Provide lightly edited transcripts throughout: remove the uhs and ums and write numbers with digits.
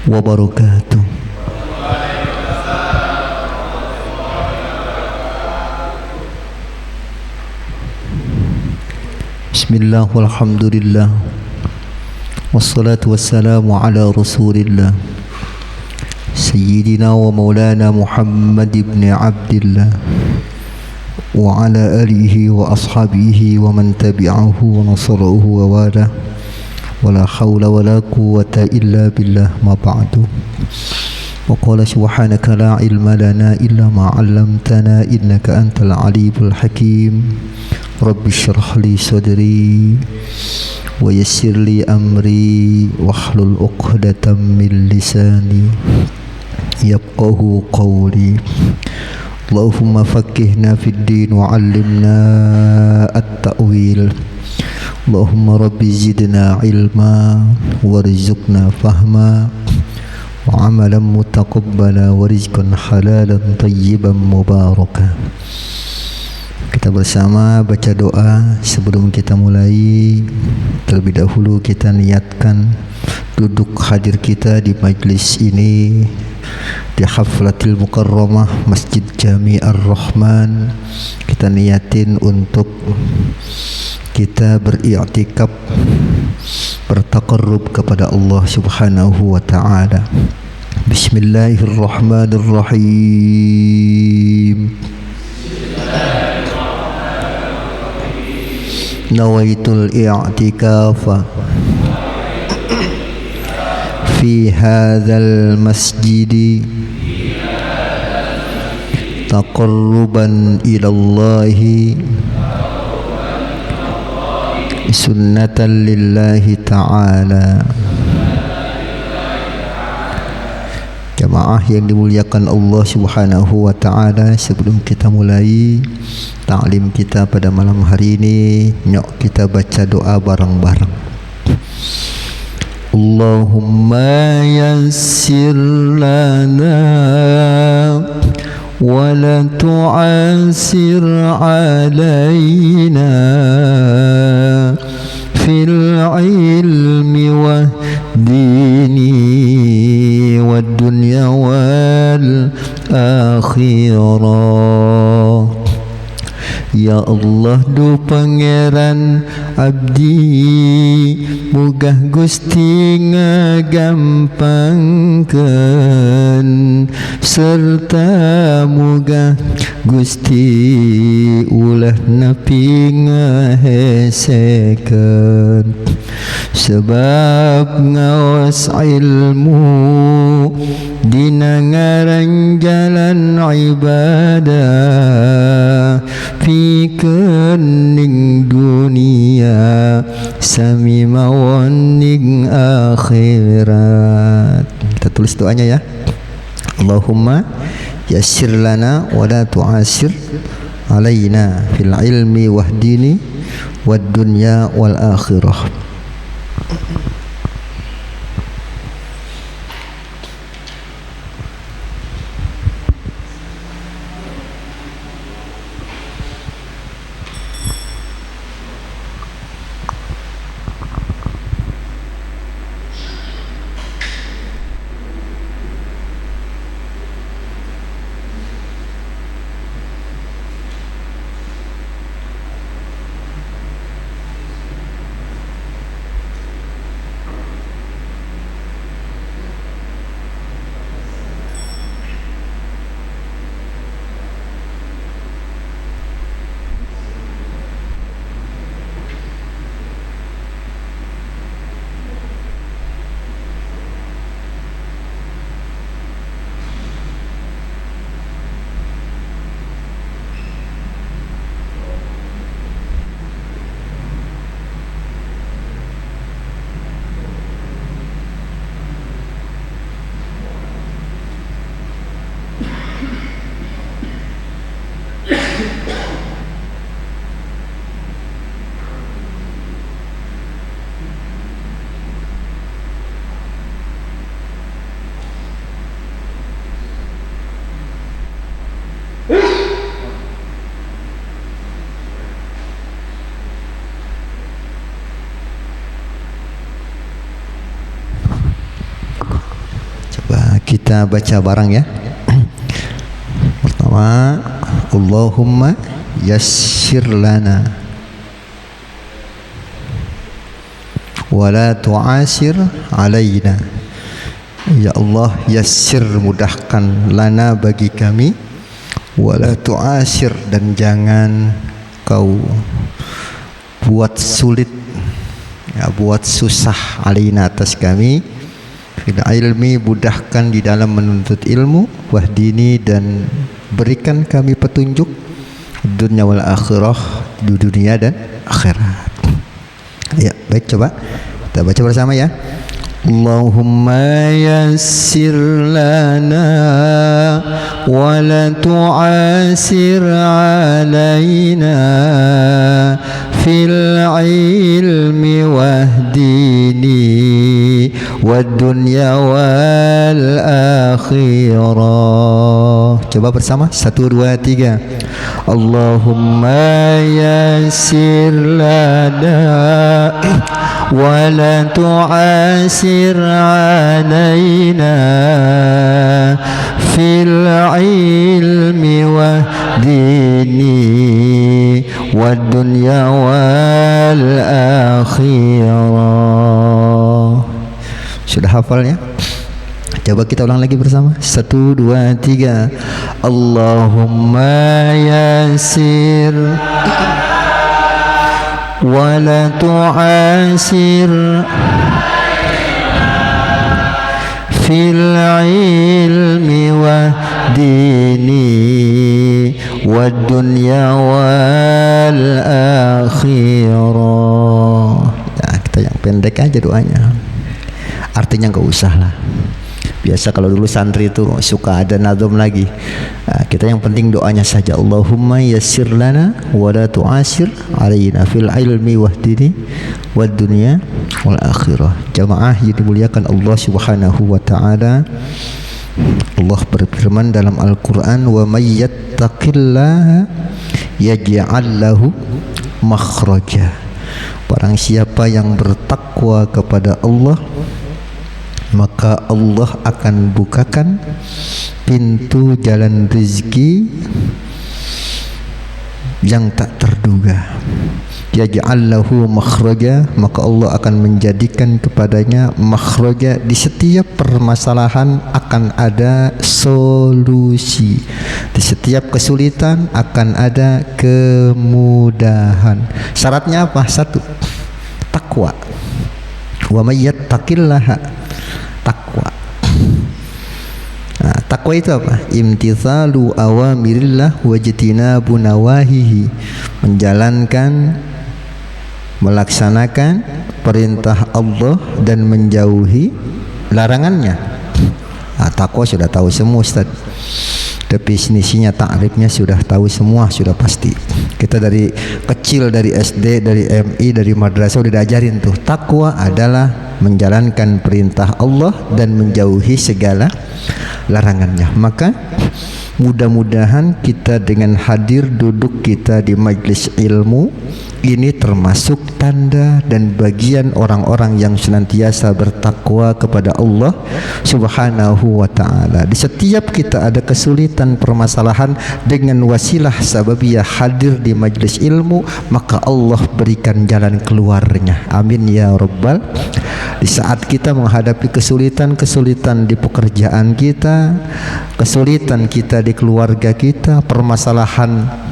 wabarakatuh. Bismillah walhamdulillah wassalatu wassalamu ala rasulillah Sayyidina wa maulana Muhammad ibn Abdillah wa ala alihi wa ashabihi wa man tabi'ahu wa nasarahu wa wala wa la hawla wa la quwwata illa billah ma ba'du. Wa qala subhanaka la ilma lana illa ma 'allamtana innaka antal alimul hakim. Rabbi syrah li sadri wa yassir li amri wahlul 'uqdatam min lisani yafqahu qawli. Allahumma faqqihna fid din wa 'allimna at-ta'wil. Allahumma rabbi zidna ilma warzuqna fahma wa 'amalan mutaqabbala wa rizqan halalan tayyiban mubaraka. Kita bersama baca doa sebelum kita mulai. Terlebih dahulu kita niatkan duduk hadir kita di majlis ini di Haflatil Mukarramah Masjid Jami Ar-Rahman. Kita niatin untuk kita beriktikaf, bertaqarrub kepada Allah Subhanahu wa taala. Bismillahirrahmanirrahim. Nawaitul i'tikafa fi hadzal masjid taqarruban ila Allah sunnatan lillahi ta'ala. Jamaah yang dimuliakan Allah Subhanahu wa taala, sebelum kita mulai ta'lim kita pada malam hari ini, nyok kita baca doa bareng-bareng. Allahumma yassir lana wa la tu'assir alaina fil ilmi wa dini wa dunya wal akhirah. Ya Allah, du pangeran abdi mugah Gusti ngagampangkeun serta mugah Gusti ulah napi ngahesekeun, sebab ngawas ilmu dina ngaran jalan ibadah pikeun ning dunia sami mawon ning akhirat. Kita tulis doanya ya. Allahumma yassir lana wa la tu'assir alaina fil ilmi wahdini wad dunya wal akhirah. Kita baca bareng ya. Pertama, Allahumma yassir lana wa la tu'asir alaina. Ya Allah, yassir, mudahkan, lana, bagi kami, wa la tu'asir, dan jangan kau buat sulit, ya, buat susah, alaina, atas kami, fil ilmi, mudahkan di dalam menuntut ilmu, wahdini, dan berikan kami petunjuk, dunia wal akhirah, di dunia dan akhirat. Ya, baik, coba kita baca bersama ya. Allahumma yassir lana wa la tu'asir alaina fil ilmi wahdini wad dunya wal akhirah. Coba bersama, 1, 2, 3. Allahumma yassir lana wa la tu'asir alaina fil ilmi wa dini wad dunya wal akhirah. Sudah hafal ya? Coba kita ulang lagi bersama, 1, 2, 3. Allahumma yassir wa la tu'asir fil ilmi wa dini wad dunya wal akhirah. Nah, kita yang pendek aja doanya, artinya nggak usah lah. Biasa kalau dulu santri itu suka ada nazam lagi. Nah, kita yang penting doanya saja. Allahumma yassir lana wa la tu'asir alaina fil ilmi wahdini wad dunya wal akhirah. Jamaah yang dimuliakan Allah Subhanahu wa taala, Allah berfirman dalam Al-Qur'an, wa may yattaqillaha yaj'al lahu makhraja. Barang siapa yang bertakwa kepada Allah, maka Allah akan bukakan pintu jalan rezeki yang tak terduga. Yaj'al lahu makhraja, maka Allah akan menjadikan kepadanya makhraja. Di setiap permasalahan akan ada solusi, di setiap kesulitan akan ada kemudahan. Syaratnya apa? 1, takwa. Wa may yattaqillaha, takwa. Nah, takwa itu apa? Imtithalu awamirillah wajtinabu nawahihi, menjalankan, melaksanakan perintah Allah dan menjauhi larangannya. Nah, takwa sudah tahu semua Ustaz, definisinya, takrifnya sudah tahu semua, sudah pasti. Kita dari kecil, dari SD, dari MI, dari madrasah udah diajarin tuh, takwa adalah menjalankan perintah Allah dan menjauhi segala larangannya. Maka mudah-mudahan kita dengan hadir duduk kita di majelis ilmu ini termasuk tanda dan bagian orang-orang yang senantiasa bertakwa kepada Allah Subhanahu wa ta'ala. Di setiap kita ada kesulitan, permasalahan, dengan wasilah sababiyah hadir di majelis ilmu, maka Allah berikan jalan keluarnya. Amin ya rabbal. Di saat kita menghadapi kesulitan-kesulitan di pekerjaan kita, kesulitan kita di keluarga kita, permasalahan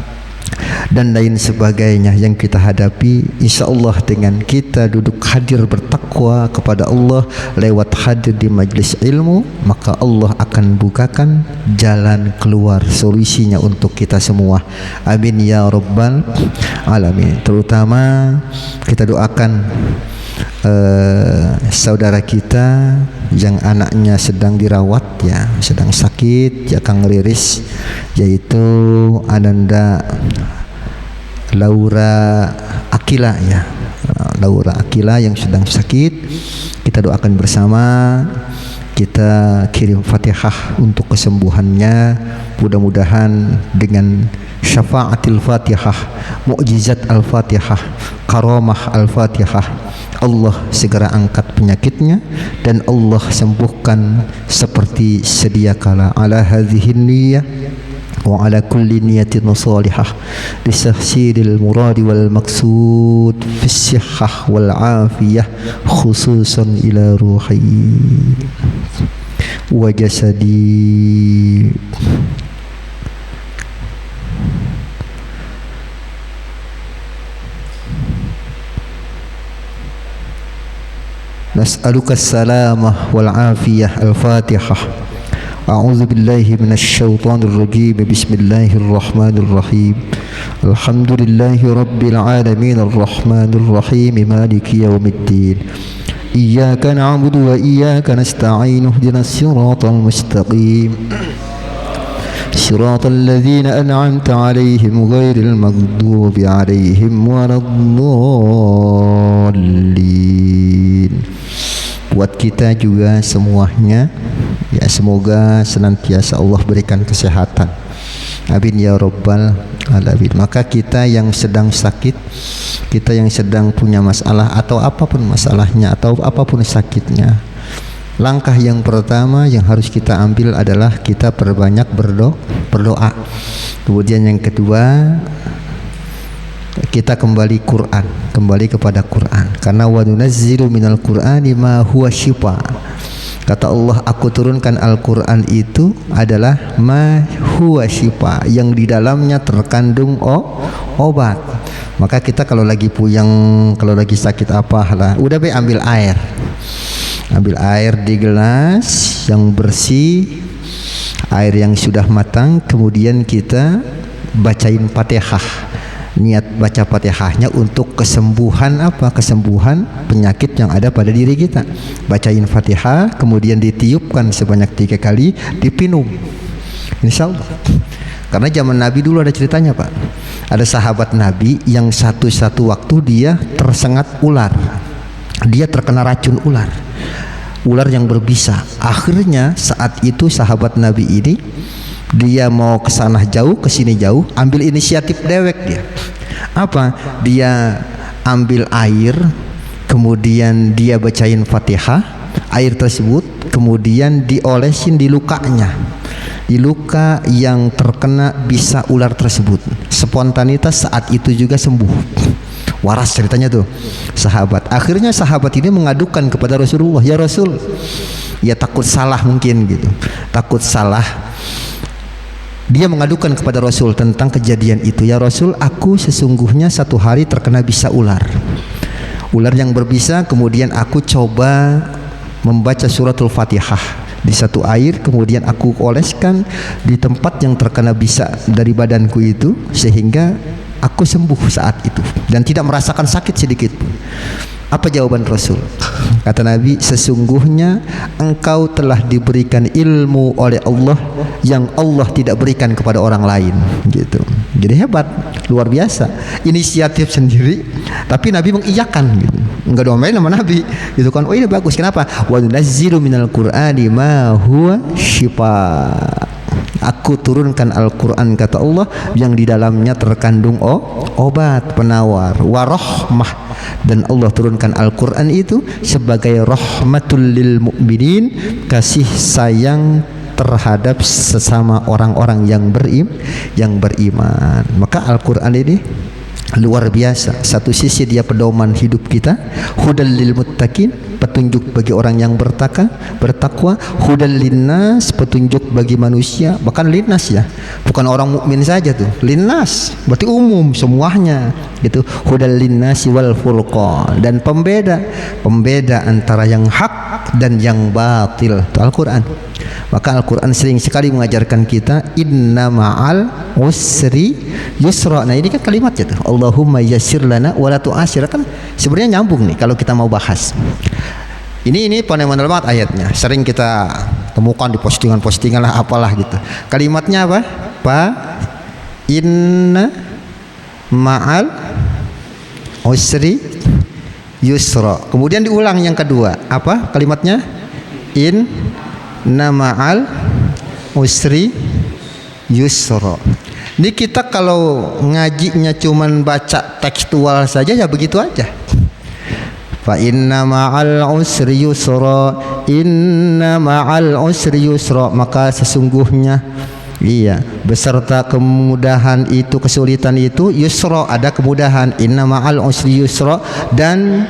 dan lain sebagainya yang kita hadapi, insya Allah dengan kita duduk hadir bertakwa kepada Allah lewat hadir di majlis ilmu, maka Allah akan bukakan jalan keluar, solusinya untuk kita semua. Amin ya rabbal alamin. Terutama kita doakan saudara kita yang anaknya sedang dirawat, ya, sedang sakit, ya, Kang Riris, yaitu Ananda Laura Akila, ya, Laura Akila yang sedang sakit. Kita doakan bersama Kita kirim Fatihah untuk kesembuhannya. Mudah-mudahan dengan syafaatil Fatihah, mukjizat Al-Fatihah, karamah Al-Fatihah, Allah segera angkat penyakitnya dan Allah sembuhkan seperti sedia kala. Ala hadhihi niyyah wa ala kulli niyatin salihah li tahsilil muradi wal maqsud fi sihhah wal afiyah khususan ila ruhi wa jasadi. Nas'aluka as-salamah wal afiyah. Al-Fatihah. أعوذ بالله من الشيطان الرجيم بسم الله الرحمن الرحيم الحمد لله رب العالمين الرحمن الرحيم مالك يوم الدين إياك نعبد وإياك نستعين اهدنا الصراط المستقيم صراط الذين أنعمت عليهم غير المغضوب عليهم ولا الضالين. Buat kita juga semuanya, ya semoga senantiasa Allah berikan kesehatan. Amin ya rabbal alamin. Maka kita yang sedang sakit, kita yang sedang punya masalah atau apapun masalahnya atau apapun sakitnya, langkah yang pertama yang harus kita ambil adalah kita perbanyak berdoa. Kemudian yang kedua, kita kembali kepada Quran, karena wa nunazzilu minal Qur'ani ma huwa syifa. Kata Allah, aku turunkan Al-Quran itu adalah ma huwa syifa, yang di dalamnya terkandung obat. Maka kita kalau lagi puyeng, kalau lagi sakit apalah, udah ambil air di gelas yang bersih, air yang sudah matang, kemudian kita bacain Fatihah. Niat baca Fatihahnya untuk kesembuhan apa? Kesembuhan penyakit yang ada pada diri kita. Bacain Fatihah, kemudian ditiupkan sebanyak 3 kali, dipinum. Insya Allah. Karena zaman Nabi dulu ada ceritanya, Pak. Ada sahabat Nabi yang satu waktu dia tersengat ular. Dia terkena racun ular yang berbisa. Akhirnya saat itu sahabat Nabi ini, dia mau ke sana jauh, ke sini jauh, ambil inisiatif dewek dia. Apa? Dia ambil air, kemudian dia bacain Fatihah, air tersebut kemudian diolesin di lukanya. Di luka yang terkena bisa ular tersebut. Spontanitas saat itu juga sembuh. Waras ceritanya tuh sahabat. Akhirnya sahabat ini mengadukan kepada Rasulullah, ya Rasul, ya takut salah mungkin gitu. Takut salah. Dia mengadukan kepada Rasul tentang kejadian itu. Ya Rasul, aku sesungguhnya satu hari terkena bisa ular yang berbisa. Kemudian aku coba membaca suratul Fatihah di satu air, kemudian aku oleskan di tempat yang terkena bisa dari badanku itu, sehingga aku sembuh saat itu dan tidak merasakan sakit sedikit pun. Apa jawaban Rasul? Kata Nabi, sesungguhnya engkau telah diberikan ilmu oleh Allah yang Allah tidak berikan kepada orang lain, gitu. Jadi hebat, luar biasa, inisiatif sendiri, tapi Nabi mengiyakan, gitu. Enggak domain sama Nabi, gitu kan. Oh ini bagus, kenapa? Wa nunazzilu minal Qur'ani ma huwa syifa. Aku turunkan Al-Quran, kata Allah, yang di dalamnya terkandung obat, penawar, warahmah. Dan Allah turunkan Al-Quran itu sebagai rahmatul lil mu'minin, kasih sayang terhadap sesama orang-orang yang beriman. Maka Al-Quran ini luar biasa. Satu sisi dia pedoman hidup kita, hudal lil muttaqin, petunjuk bagi orang yang bertakwa, hudal linnas, petunjuk bagi manusia, bahkan linnas ya, bukan orang mukmin saja tuh, linnas berarti umum semuanya gitu. Hudal linnasi wal furqan, dan pembeda antara yang hak dan yang batil, itu Al-Quran. Maka Al-Quran sering sekali mengajarkan kita inna ma'al usri yusra. Nah ini kan kalimatnya tuh, Allahumma yassir lana wa la tu'assir, kan sebenarnya nyambung nih kalau kita mau bahas. Ini fenomenal banget ayatnya, sering kita temukan di postingan lah apalah gitu. Kalimatnya apa? Inna ma'al usri yusra. Kemudian diulang yang kedua, apa kalimatnya? inna ma'al usri yusra. Ini kita kalau ngajinya cuman baca tekstual saja ya begitu aja. Fa inna ma'al usri yusra, inna ma'al usri yusra, maka sesungguhnya beserta kemudahan itu, kesulitan itu, yusra ada kemudahan, inna ma'al usri yusra, dan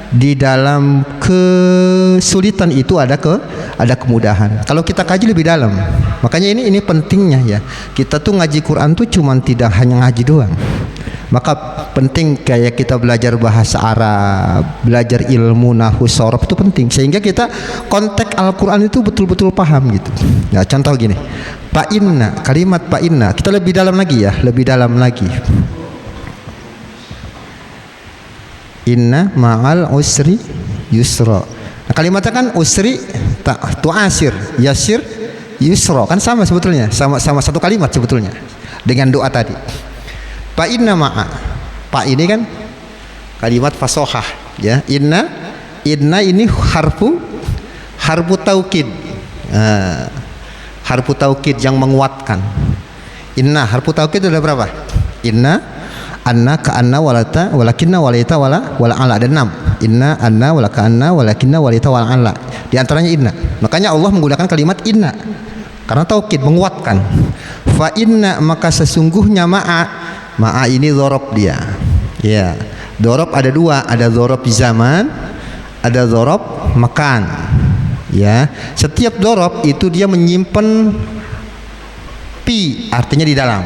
di dalam kesulitan itu ada kemudahan. Kalau kita kaji lebih dalam, makanya ini pentingnya ya. Kita tuh ngaji Quran tuh cuman tidak hanya ngaji doang. Maka penting kayak kita belajar bahasa Arab, belajar ilmu nahwu sorof itu penting, sehingga kita konteks Al-Quran itu betul-betul paham gitu. Nah, contoh gini, Pak Inna, kalimat Pak Inna, kita lebih dalam lagi ya, lebih dalam lagi. Inna ma'al usri yusra. Nah, kalimatnya kan usri tu'asir, yasir, yusra, kan sama sebetulnya, sama satu kalimat sebetulnya dengan doa tadi. Pak inna ma'a, pak ini kan kalimat fasohah ya. Inna ini harfu taukid, harfu taukid yang menguatkan. Inna harfu taukid ada berapa? Inna, anna, ka'anna, walata, walakinna, walita, wala ala, ada 6. Inna, anna, walaka, anna, walakinna, walita, wala ala. Di antaranya inna. Makanya Allah menggunakan kalimat inna karena taukid, menguatkan. Fa inna, maka sesungguhnya ma'a ini dzorob dia. Ya, dzorob ada 2, ada dzorob zaman, ada dzorob makan. Ya, setiap dzorob itu dia menyimpan pi, artinya di dalam.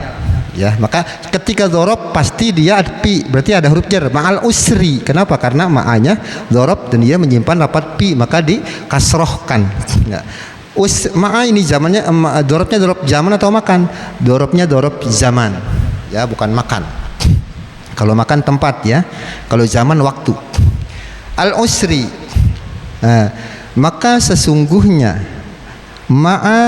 Ya, maka ketika dzorob pasti dia ada pi, berarti ada huruf jar. Ma'al usri. Kenapa? Karena ma'anya dzorob dan dia menyimpan lapat pi, maka dikasrohkan. Ya. Ma'a ini zamannya, dzorobnya dzorob zaman atau makan? Dzorobnya dzorob zaman. Ya, bukan makan. Kalau makan tempat ya, kalau zaman waktu. Al usri, maka sesungguhnya ma'a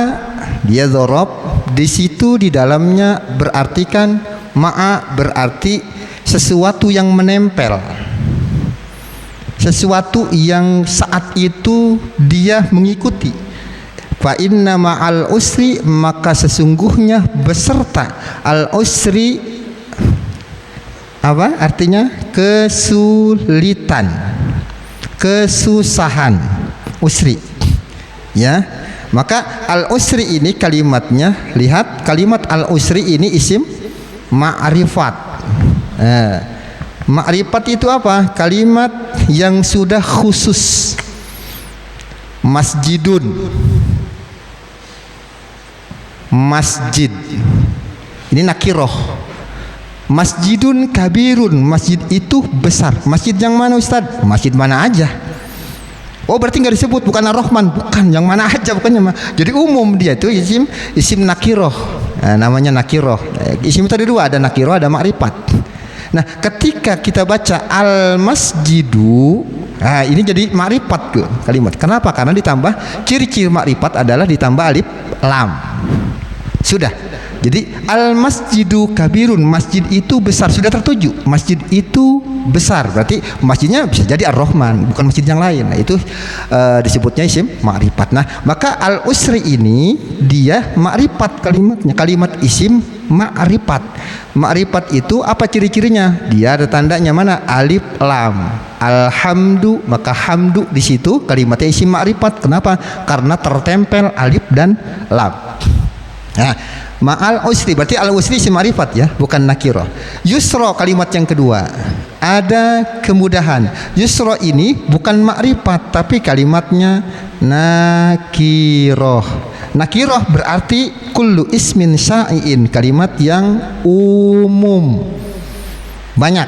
dia dzorob, di situ di dalamnya berartikan ma'a berarti sesuatu yang menempel, sesuatu yang saat itu dia mengikuti. Fa inna ma'al usri, maka sesungguhnya beserta al usri, apa artinya? Kesulitan, kesusahan, usri ya. Maka al usri ini kalimatnya, lihat kalimat al usri ini isim ma'rifat. Ma'rifat itu apa? Kalimat yang sudah khusus. Masjidun, masjid ini nakiroh. Masjidun kabirun, masjid itu besar. Masjid yang mana Ustaz? Masjid mana aja. Oh, berarti nggak disebut, bukan ar-Rahman, bukan, yang mana aja, bukannya. Jadi umum dia itu isim nakiroh. Namanya nakiroh. Isim tadi 2, ada nakiroh, ada makrifat. Nah, ketika kita baca al masjidu, ini jadi makrifat tuh kalimat. Kenapa? Karena ditambah, ciri-ciri makrifat adalah ditambah alif lam. Sudah. Jadi al masjidu kabirun, masjid itu besar, sudah tertuju. Masjid itu besar, berarti masjidnya bisa jadi ar-Rahman, bukan masjid yang lain. Nah, itu disebutnya isim makrifat. Nah, maka al usri ini dia makrifat kalimatnya, kalimat isim makrifat. Makrifat itu apa ciri-cirinya? Dia ada tandanya mana? Alif lam. Alhamdu, maka hamdu di situ kalimatnya isim makrifat. Kenapa? Karena tertempel alif dan lam. Nah, ma'al usri berarti al usri isim makrifat ya, bukan nakirah. Yusra kalimat yang kedua, ada kemudahan. Yusra ini bukan makrifat tapi kalimatnya nakirah. Nakirah berarti kullu ismin syai'in, kalimat yang umum, banyak.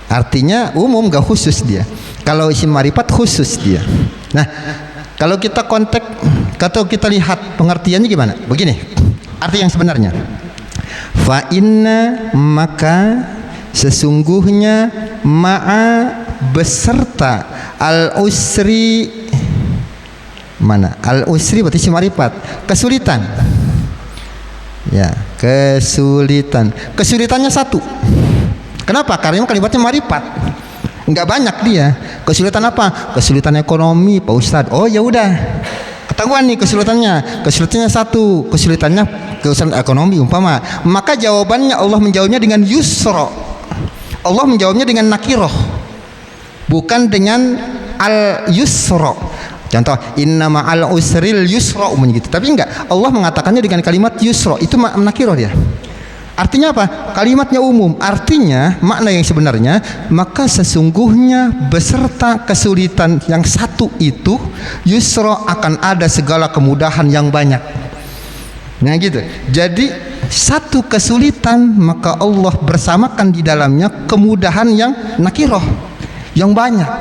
Artinya umum, gak khusus dia. Kalau isim makrifat khusus dia. Nah, kalau kita konteks, atau kita lihat pengertiannya gimana? Begini, arti yang sebenarnya. Fa inna, maka sesungguhnya, ma'a beserta al usri, mana? Al usri berarti isim makrifat, kesulitan. Ya, kesulitan. Kesulitannya satu. Kenapa? Karena kalimatnya makrifat. nggak banyak dia. Kesulitan apa? Kesulitan ekonomi, Pak Ustadz. Oh ya udah, ketahuan nih kesulitannya satu, kesulitan ekonomi umpama, maka jawabannya Allah menjawabnya dengan yusra. Allah menjawabnya dengan nakiroh, bukan dengan al yusra. Contoh, inna ma'al usril yusra gitu. Tapi enggak, Allah mengatakannya dengan kalimat yusra, itu nakiroh dia. Artinya apa? Kalimatnya umum. Artinya makna yang sebenarnya, maka sesungguhnya beserta kesulitan yang satu itu, yusra akan ada segala kemudahan yang banyak. Nah gitu. Jadi satu kesulitan, maka Allah bersamakan di dalamnya kemudahan yang nakiroh, yang banyak.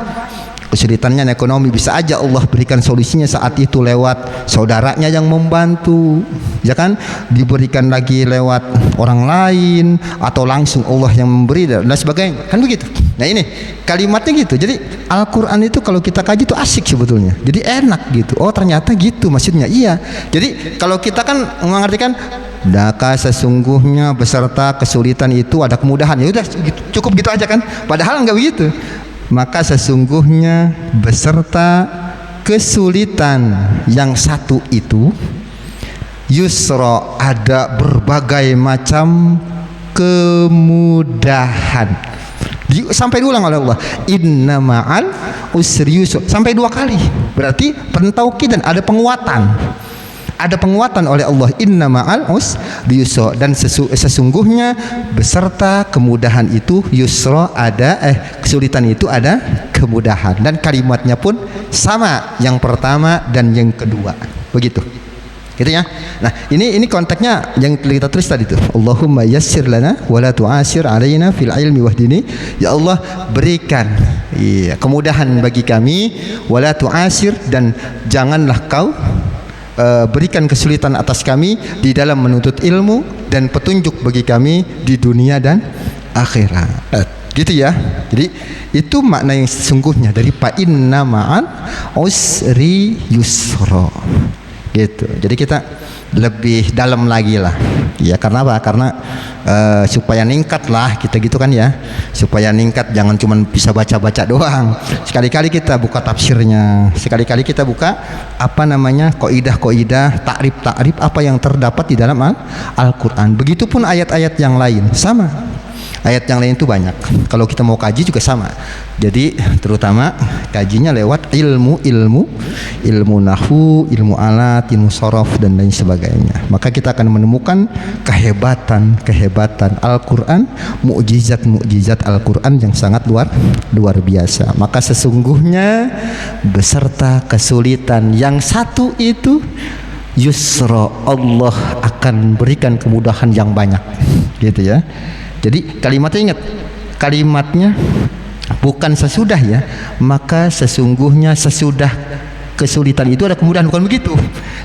Kesulitannya ekonomi, bisa aja Allah berikan solusinya saat itu lewat saudaranya yang membantu, ya kan, diberikan lagi lewat orang lain, atau langsung Allah yang memberi dan sebagainya, kan begitu. Nah ini kalimatnya gitu. Jadi Al-Quran itu kalau kita kaji itu asik sebetulnya, jadi enak gitu. Oh ternyata gitu maksudnya. Iya, jadi kalau kita kan mengartikan maka sesungguhnya beserta kesulitan itu ada kemudahan, ya udah cukup gitu aja kan, padahal enggak begitu. Maka sesungguhnya beserta kesulitan yang satu itu, yusra, ada berbagai macam kemudahan. Sampai diulang oleh Allah, inna ma'al usri yusra, sampai 2 kali. Berarti pentauqidan, ada penguatan. Ada penguatan oleh Allah, inna ma'al usri yusra, dan sesungguhnya beserta kemudahan itu yusra, ada kesulitan itu ada kemudahan. Dan kalimatnya pun sama, yang pertama dan yang kedua, begitu gitu ya. Nah ini konteksnya yang kita tulis tadi itu, Allahumma yassir lana wa la tu'asir alaina fil ilmi wahdini. Ya Allah, berikan kemudahan bagi kami, wa la tu'asir, dan janganlah kau berikan kesulitan atas kami di dalam menuntut ilmu, dan petunjuk bagi kami di dunia dan akhirat. Gitu ya. Jadi itu makna yang sesungguhnya dari fa inna ma'al usri yusra. Gitu. Jadi kita lebih dalam lagi lah. Ya karena apa? Karena supaya ningkat lah kita gitu kan ya. Supaya ningkat, jangan cuma bisa baca-baca doang. Sekali-kali kita buka tafsirnya, sekali-kali kita buka apa namanya, kaidah-kaidah, takrib-takrib apa yang terdapat di dalam Al-Qur'an. Begitupun ayat-ayat yang lain sama. Ayat yang lain itu banyak. Kalau kita mau kaji juga sama. Jadi terutama kajinya lewat ilmu nahwu, ilmu alat, ilmu sorof dan lain sebagainya. Maka kita akan menemukan kehebatan Al-Quran, mukjizat Al-Quran yang sangat luar biasa. Maka sesungguhnya beserta kesulitan yang satu itu, yusra, Allah akan berikan kemudahan yang banyak. Gitu ya. Jadi kalimatnya, ingat kalimatnya bukan sesudah ya, maka sesungguhnya sesudah kesulitan itu ada kemudahan, bukan begitu.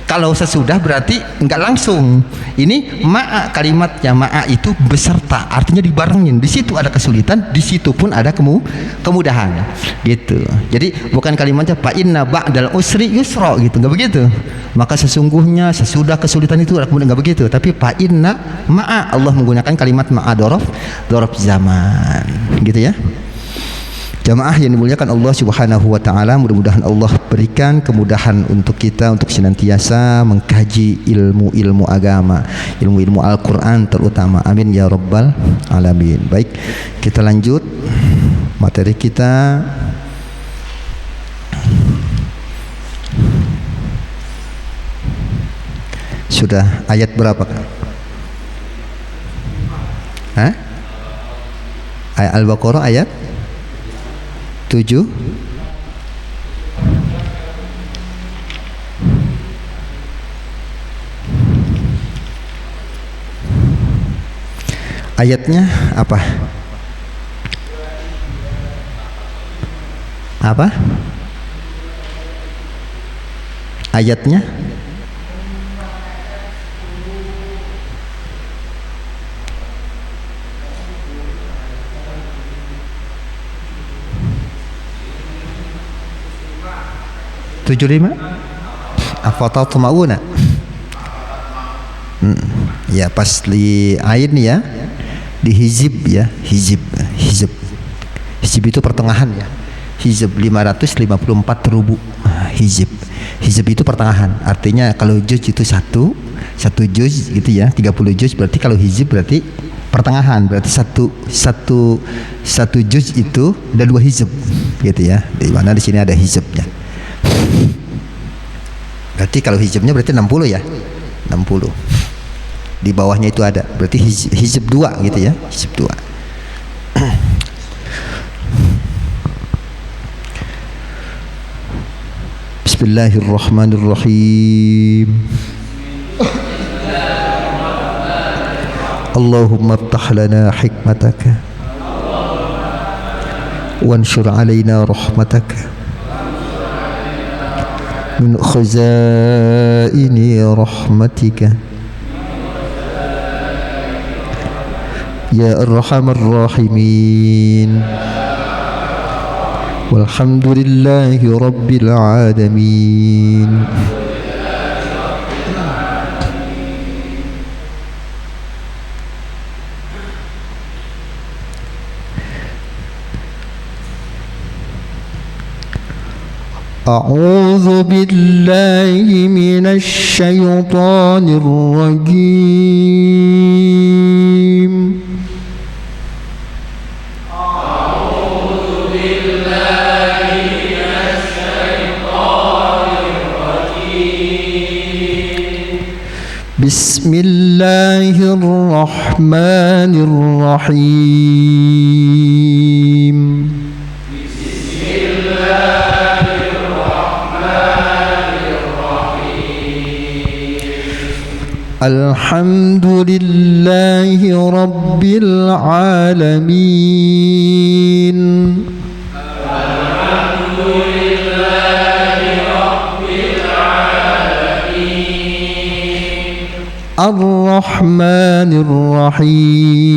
Kalau sesudah berarti enggak langsung. Ini ma'a, kalimatnya ma'a itu beserta, artinya dibarengin. Di situ ada kesulitan, di situ pun ada kemudahan. Gitu. Jadi bukan kalimatnya fa inna ba'dal usri yusra gitu, enggak begitu. Maka sesungguhnya sesudah kesulitan itu ada kemudahan, enggak begitu. Tapi fa inna ma'a, Allah menggunakan kalimat ma'a dzaraf zaman. Gitu ya. Jamaah yang dimuliakan Allah Subhanahu wa taala, mudah-mudahan Allah berikan kemudahan untuk kita untuk senantiasa mengkaji ilmu-ilmu agama, ilmu-ilmu Al-Qur'an terutama. Amin ya rabbal alamin. Baik, kita lanjut materi kita. Sudah ayat berapa? Ayat Al-Baqarah ayat 7. Ayatnya apa? Apa? Ayatnya tujuh lima. Afatatma'una. Ya pas di ain ya, di hizib ya, hizib Hizib itu pertengahan ya. Hizib 554 rubu. Hizib itu pertengahan. Artinya kalau juz itu satu juz gitu ya, 30 juz, berarti kalau hizib berarti pertengahan, berarti satu juz itu ada 2 hizib gitu ya. Di mana di sini ada hizibnya. Berarti kalau hizibnya berarti 60 ya. 60. Di bawahnya itu ada. Berarti hizib 2 gitu ya. Hizib 2. Bismillahirrahmanirrahim. Allahumma iftah lana hikmataka wanshur alaina rahmataka min khazaini rahmatika ya arhamar rahimin. Walhamdulillahi rabbil alamin. A'udzu billahi minasy syaithanir rajim. Bismillahirrahmanirrahim. Alhamdulillahi rabbil alamin. Ar-Rahmanir Rahim.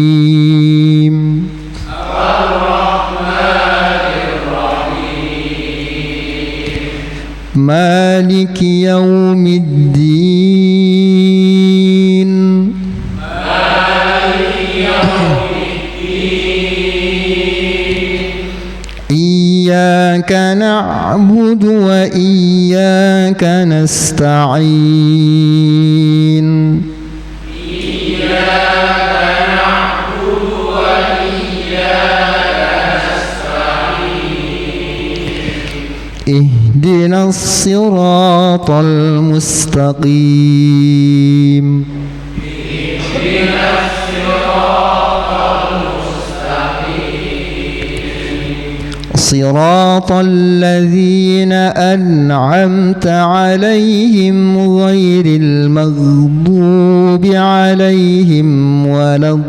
Maliki yaumiddin. Iyyaka na'budu wa iyyaka nasta'in. Ihdinas siratal mustaqim. Siratal ladzina an'amta 'alaihim ghairil maghdubi 'alaihim waladdallin.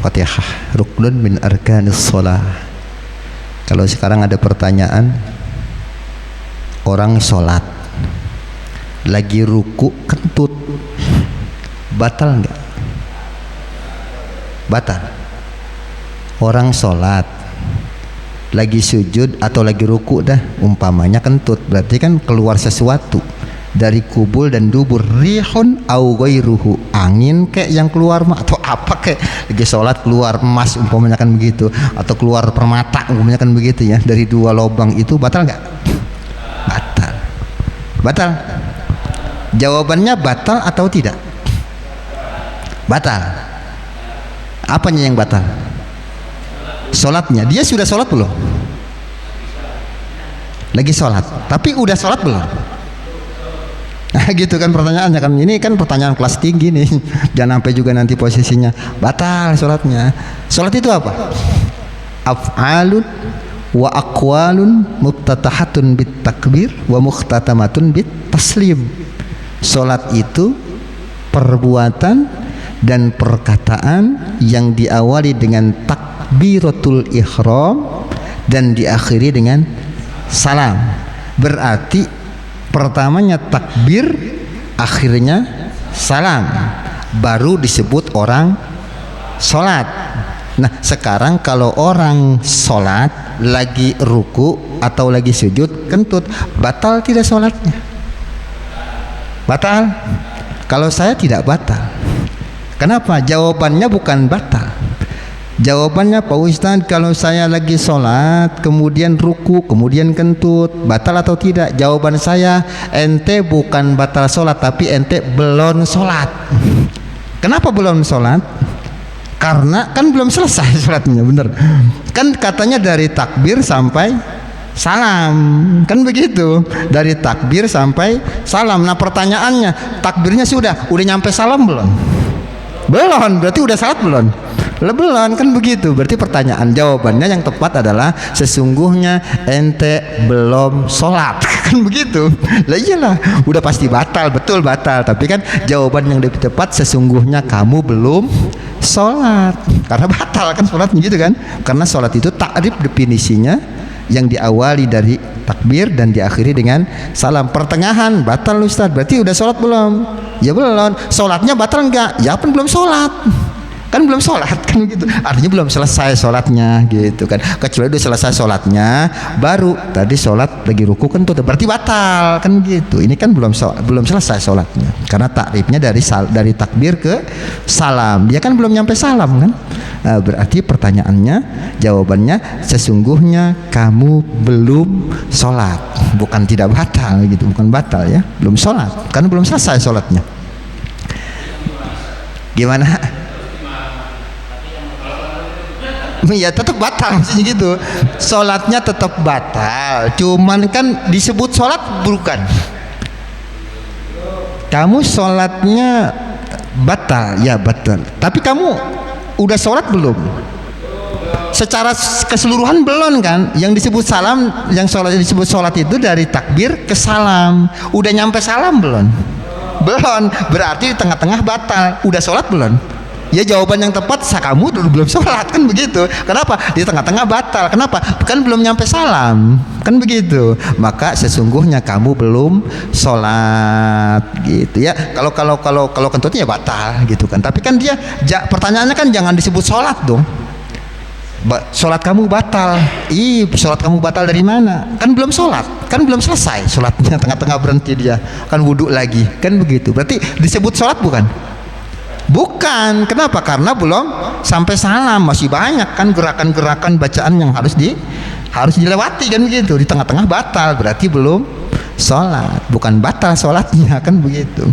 Fatihah, ruknun min arkanis shalah. Kalau sekarang ada pertanyaan, orang sholat lagi ruku kentut, batal enggak? Batal. Orang sholat lagi sujud atau lagi ruku dah, umpamanya kentut, berarti kan keluar sesuatu dari kubul dan dubur, rihun au ghairuhu, angin kayak yang keluar atau apa kayak lagi sholat keluar emas umpamanya kan begitu, atau keluar permata umpamanya kan begitu ya, dari 2 lubang itu batal nggak? Batal. Batal. Jawabannya batal atau tidak? Batal. Apanya yang batal? Sholatnya. Dia sudah sholat belum? Lagi sholat, tapi udah sholat belum? Nah, gitu kan pertanyaannya kan. Ini kan pertanyaan kelas tinggi nih. Jangan sampai juga nanti posisinya batal sholatnya. Sholat itu apa? Af'alun wa aqwalun muftatahatun bit takbir wa mukhtatamatun bit taslim. Sholat itu perbuatan dan perkataan yang diawali dengan takbiratul ihram dan diakhiri dengan salam. Berarti pertamanya takbir, akhirnya salam, baru disebut orang sholat. Nah sekarang kalau orang sholat lagi ruku atau lagi sujud kentut, batal tidak sholatnya? Batal? Kalau saya tidak batal. Kenapa? Jawabannya bukan batal. Jawabannya, Pak Ustadz, kalau saya lagi sholat kemudian ruku kemudian kentut, batal atau tidak? Jawaban saya, ente bukan batal sholat, tapi ente belum sholat. Kenapa belum sholat? Karena kan belum selesai sholatnya, bener kan? Katanya dari takbir sampai salam, kan begitu, dari takbir sampai salam. Nah pertanyaannya, takbirnya udah nyampe salam belum? Belum, berarti udah salat belum? Belum, kan begitu. Berarti pertanyaan, jawabannya yang tepat adalah sesungguhnya ente belum sholat. Kan begitu. Lah iyalah, udah pasti batal, betul batal. Tapi kan jawaban yang lebih tepat, sesungguhnya kamu belum sholat. Karena batal kan sholatnya gitu kan. Karena sholat itu takrif definisinya yang diawali dari takbir dan diakhiri dengan salam. Pertengahan batal Ustaz, berarti udah sholat belum? Ya belum. Sholatnya batal enggak? Ya pun belum sholat. Kan belum sholat, kan gitu. Artinya belum selesai sholatnya gitu kan. Kecuali udah selesai sholatnya, baru tadi sholat lagi ruku kentut, berarti batal kan gitu. Ini kan belum selesai sholatnya, karena takrifnya dari takbir ke salam. Dia kan belum nyampe salam kan. Nah, berarti pertanyaannya, jawabannya sesungguhnya kamu belum sholat, bukan tidak batal gitu, bukan batal ya, belum sholat, karena belum selesai sholatnya. Gimana? Ya tetap batal maksudnya gitu. Sholatnya tetap batal, cuman kan disebut sholat bukan. Kamu sholatnya batal, ya batal. Tapi kamu udah sholat belum? Secara keseluruhan belum kan? Yang disebut salam, yang disebut sholat itu dari takbir ke salam. Udah nyampe salam belum? Belum. Berarti di tengah-tengah batal. Udah sholat belum? Ya jawaban yang tepat, kamu dulu belum sholat kan begitu. Kenapa? Di tengah-tengah batal. Kenapa? Kan belum nyampe salam kan begitu. Maka sesungguhnya kamu belum sholat gitu ya. Kalau kentutnya ya batal gitu kan. Tapi kan dia pertanyaannya kan jangan disebut sholat dong. Sholat kamu batal. Sholat kamu batal dari mana? Kan belum sholat, kan belum selesai sholatnya, tengah-tengah berhenti dia, kan wudhu lagi kan begitu. Berarti disebut sholat bukan? Bukan. Kenapa? Karena belum sampai salam, masih banyak kan gerakan-gerakan bacaan yang harus dilewati kan begitu. Di tengah-tengah batal, berarti belum sholat, bukan batal sholatnya kan begitu.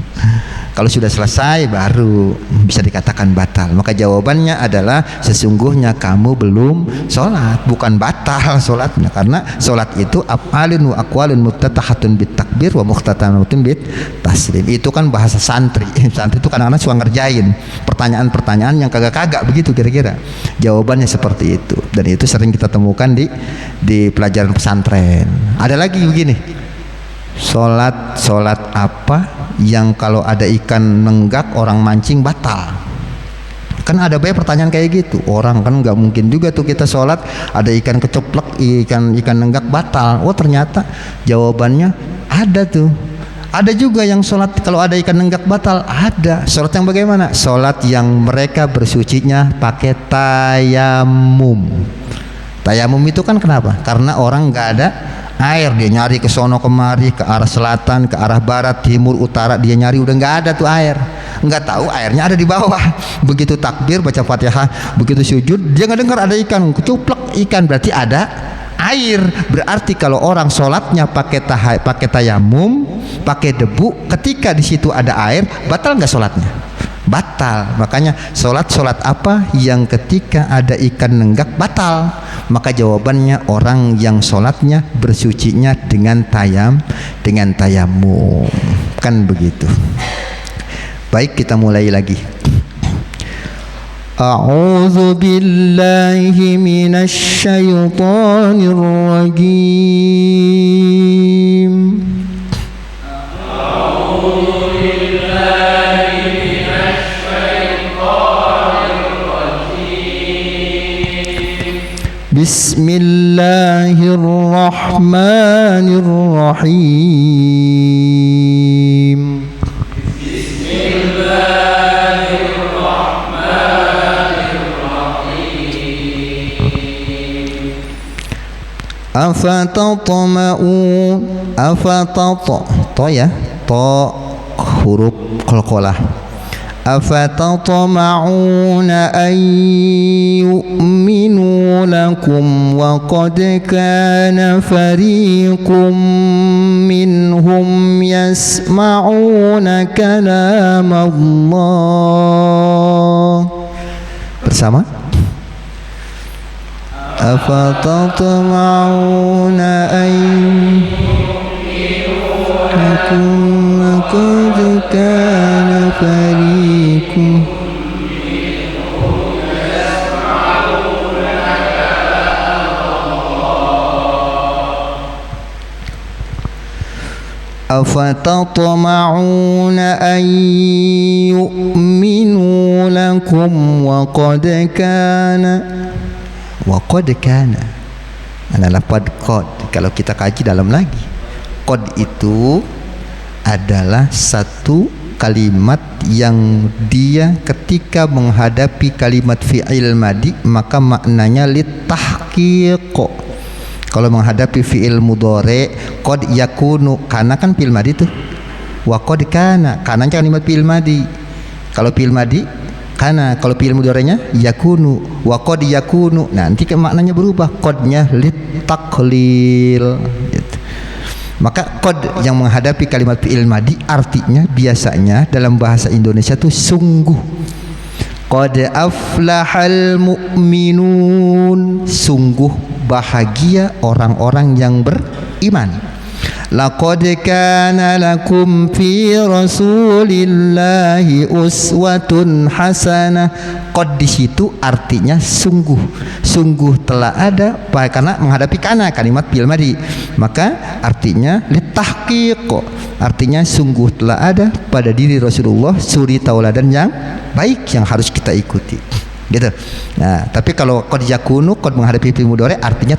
Kalau sudah selesai baru bisa dikatakan batal. Maka jawabannya adalah sesungguhnya kamu belum sholat, bukan batal sholatnya. Karena sholat itu af'alun wa aqwalun muftatahatun bit takbir wa muftatahatun bit taslim. Itu kan bahasa santri. Santri itu kadang-kadang suka ngerjain pertanyaan-pertanyaan yang kagak-kagak begitu kira-kira. Jawabannya seperti itu. Dan itu sering kita temukan di pelajaran pesantren. Ada lagi begini. Sholat apa yang kalau ada ikan nenggak orang mancing batal? Kan ada banyak pertanyaan kayak gitu. Orang kan nggak mungkin juga tuh kita sholat ada ikan kecoplek, ikan nenggak batal. Oh ternyata jawabannya ada tuh. Ada juga yang sholat kalau ada ikan nenggak batal. Ada. Sholat yang bagaimana? Sholat yang mereka bersucinya pakai tayamum. Tayamum itu kan kenapa? Karena orang nggak ada air, dia nyari ke sono kemari, ke arah selatan, ke arah barat, timur, utara, dia nyari udah nggak ada tuh air, nggak tahu airnya ada di bawah. Begitu takbir baca Fatihah, begitu sujud dia nggak dengar ada ikan, kecuplek ikan, berarti ada air. Berarti kalau orang sholatnya pakai tayamum, pakai debu, ketika di situ ada air, batal nggak sholatnya? Batal. Makanya sholat apa yang ketika ada ikan nenggak batal? Maka jawabannya orang yang sholatnya bersucinya dengan tayamum, kan begitu. Baik, kita mulai lagi. A'udzu billahi minasy syaithanir rajim. Bismillahirrahmanirrahim. Bismillahirrahmanirrahim. Afatatma'un to ya, to huruf qalqalah. Afatatma'una an yu'minu lakum wa qad kana fariqum minhum yasma'una kalam Allah. Bersama. Afatatma'una an yu'minu laqad kana fariqum afatatma'una an yu'minu lakum wa qad kana adalah lafaz qad. Kalau kita kaji dalam lagi, qad itu adalah satu kalimat yang dia ketika menghadapi kalimat fi'il madi maka maknanya litahqiq. Kalau menghadapi fi'il mudhari qad yakunu, kana kan fi'il madi tuh, wa qad kana, kana kalimat fi'il madi. Kalau fi'il madi kana, kalau fi'il mudhari'nya yakunu, wa qad yakunu, nanti maknanya berubah, qadnya litaqlil gitu. Maka qad yang menghadapi kalimat fi'il madi artinya biasanya dalam bahasa Indonesia itu sungguh. Qad aflahal mu'minun, sungguh bahagia orang-orang yang beriman. Laqad kana lakum fi rasulillahi uswatun hasanah. Qad di situ artinya sungguh, sungguh telah ada, karena menghadapi kana kalimat fi'il madi, maka artinya litahqiq, artinya sungguh telah ada pada diri Rasulullah suri tauladan yang baik yang harus kita ikuti gitu. Nah, tapi kalau qad yakunu, qad menghadapi fi'il mudhari artinya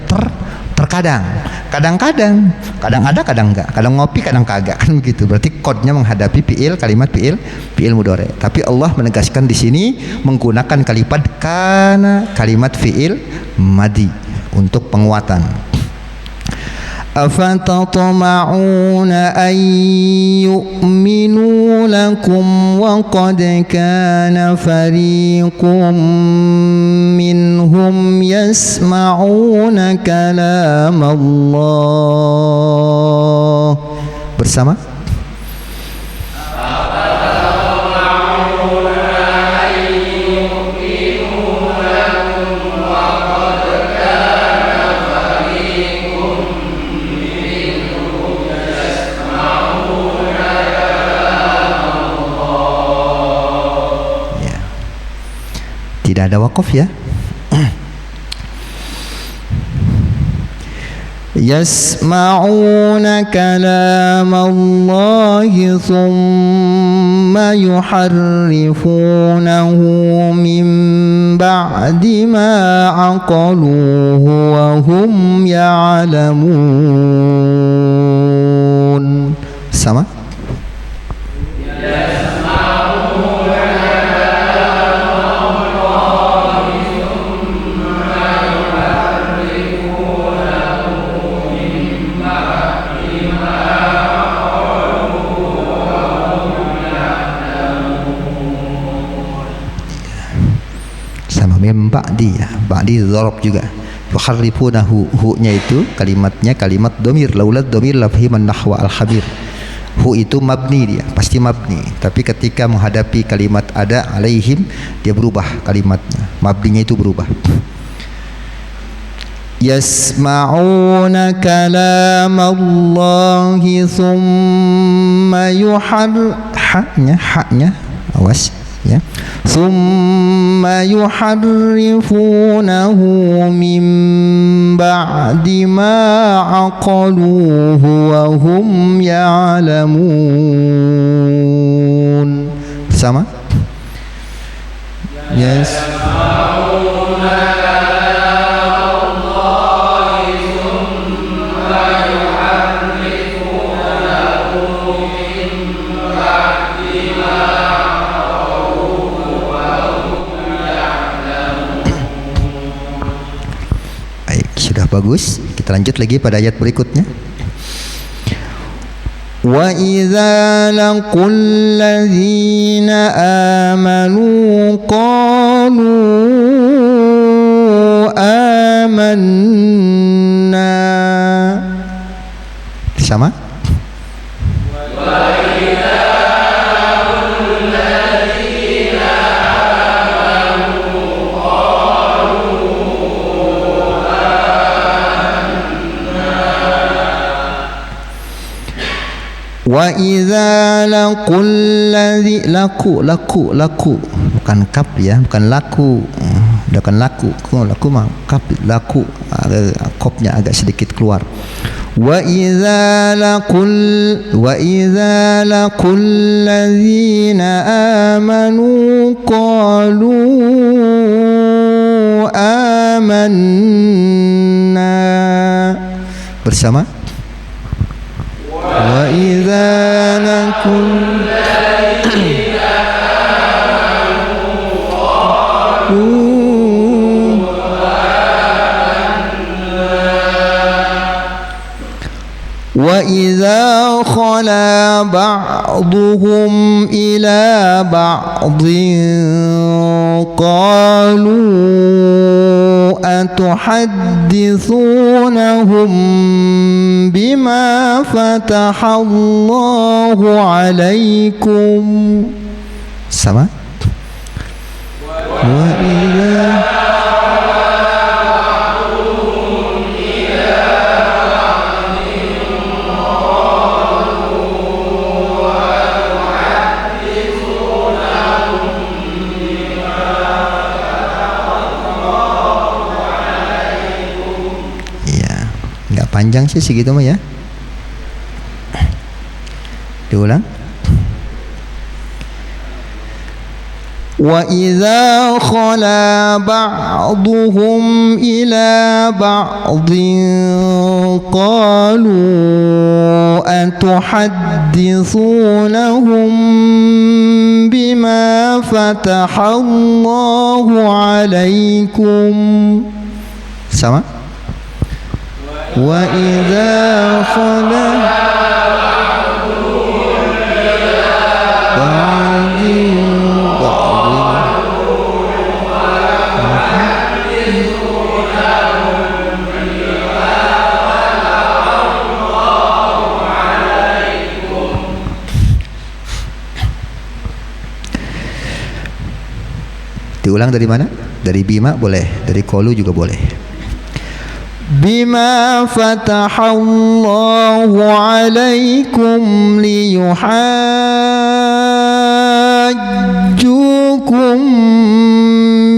terkadang, kadang-kadang, kadang ada, kadang enggak, kadang ngopi, kadang kagak, kan begitu. Berarti qadnya menghadapi kalimat fi'il mudhari. Tapi Allah menegaskan di sini menggunakan kalimat kana, kalimat fi'il madi untuk penguatan. Afatatma'una an yu'minu lakum wa qad kana fariqum minhum yasma'una kalam Allah. Bersama. Tidak ada wakaf ya. Yasma'una kalam Allahi thumma yuharrifunahu min ba'di ma aqaluhu wa hum ya'lamun. Sama? Ba'di ya, ba'di dzarab juga. Yuharrifunahu, hu-nya itu kalimatnya kalimat dhamir, laulad dhamir lafhiman nahwa al-khabir. Hu itu mabni, dia pasti mabni, tapi ketika menghadapi kalimat ada alaihim dia berubah kalimatnya, mabninya itu berubah. Yasma'una kalam Allahi thumma haknya awas ya, thumma yuharrifunahu min ba'di ma aqaluhu wa hum ya'lamun. Bersama. Yes. bagus. Kita lanjut lagi pada ayat berikutnya. Wa idza laqul ladzina amanu qalu amanna. Sama? Wa idza laqul ladzi laku bukan kap ya, bukan laku. Bukan laku mah kap, laku kopnya agak sedikit keluar. Wa idza laqul ladzina amanu qalu amanna. Bersama. Wa idza laqul wa idza khala ba'duhum ila ba'din qalu atuhaddithunahum bima fatahallahu alaikum. Sama? Wa idza panjang sih segitu mah ya. Diulang. Wa idza khala ba'duhum ila ba'din qalu atuhaddithunahum bima fatahallahu alaikum. Sama? Wa idza khala Diulang dari mana? Dari bima boleh, dari qalu juga boleh. Bima fatahallahu alaikum liyuhajjukum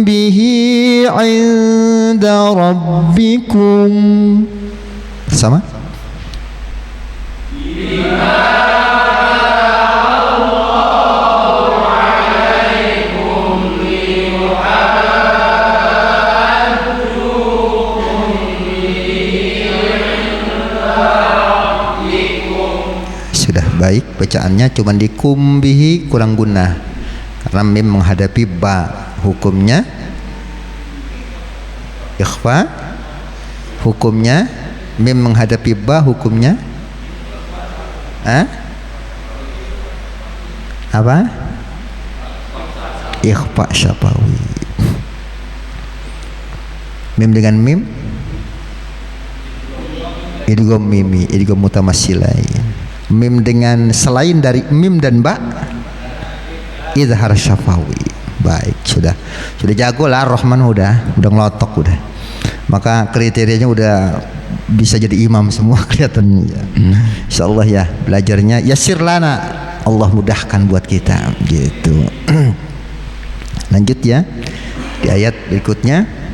bihi inda rabbikum. Sama? Baik, bacaannya cuma di kumbihi kurang guna karena mim menghadapi ba, hukumnya ikhfa, hukumnya mim menghadapi ba, hukumnya apa? Ikhfa syafawi. Mim dengan mim idgham mimi, idgham mutamassilain. Mim dengan selain dari mim dan ba izhar syafawi. Baik, sudah jago lah Rahman, udah ngelotok udah. Maka kriterianya udah bisa jadi imam semua kelihatannya. Insyaallah ya, belajarnya yasir lana, Allah mudahkan buat kita gitu. Lanjut ya di ayat berikutnya.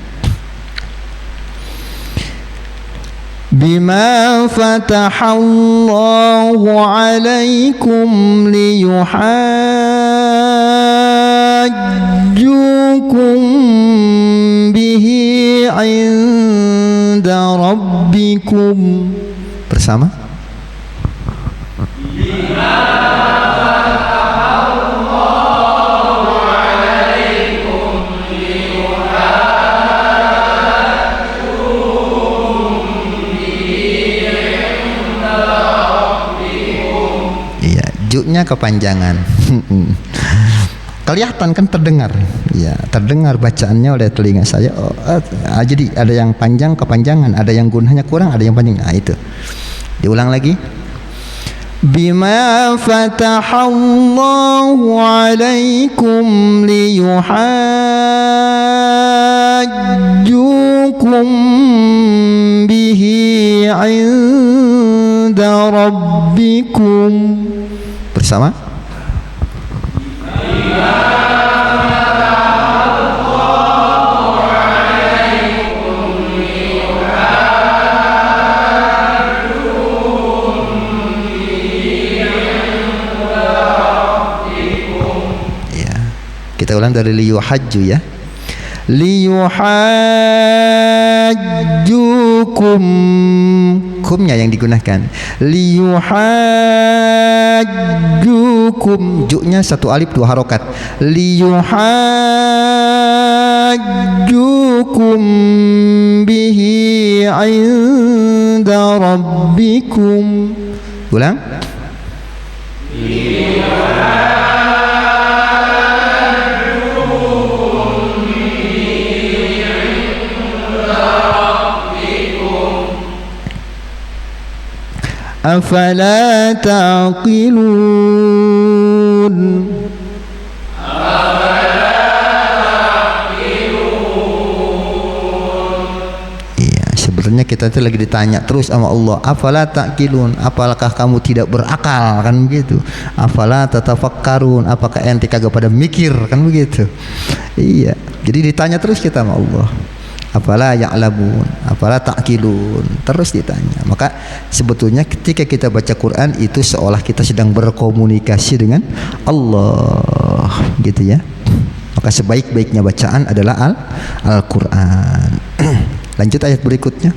Bima fatahallahu alaikum liyuhajjukum bihi inda rabbikum. Bersama. kepanjangan. Kelihatan kan, terdengar, ya terdengar bacaannya oleh telinga saya. Jadi ada yang panjang kepanjangan, ada yang gunanya kurang, ada yang panjang. Nah itu diulang lagi. Bima fatahallahu alaikum liyuhajjukum bihi inda rabbikum. Bersama. Kita ulang dari liyuhajju ya. Liyuhajjukum, kumnya yang digunakan. Liyuhajjukum, ju-nya satu alif dua harokat. Liyuhajjukum bihi inda rabbikum. Ulang. Afala ta'qilun. Iya, sebenarnya kita itu lagi ditanya terus sama Allah, afala ta'qilun, apakah kamu tidak berakal, kan begitu. Afala tatafakkarun, apakah ente kagak pada mikir, kan begitu. Iya, jadi ditanya terus kita sama Allah. Afala ya'lamun, afala ta'qilun, terus ditanya. Maka sebetulnya ketika kita baca Quran itu seolah kita sedang berkomunikasi dengan Allah, gitu ya. Maka sebaik-baiknya bacaan adalah Al-Quran. Lanjut ayat berikutnya.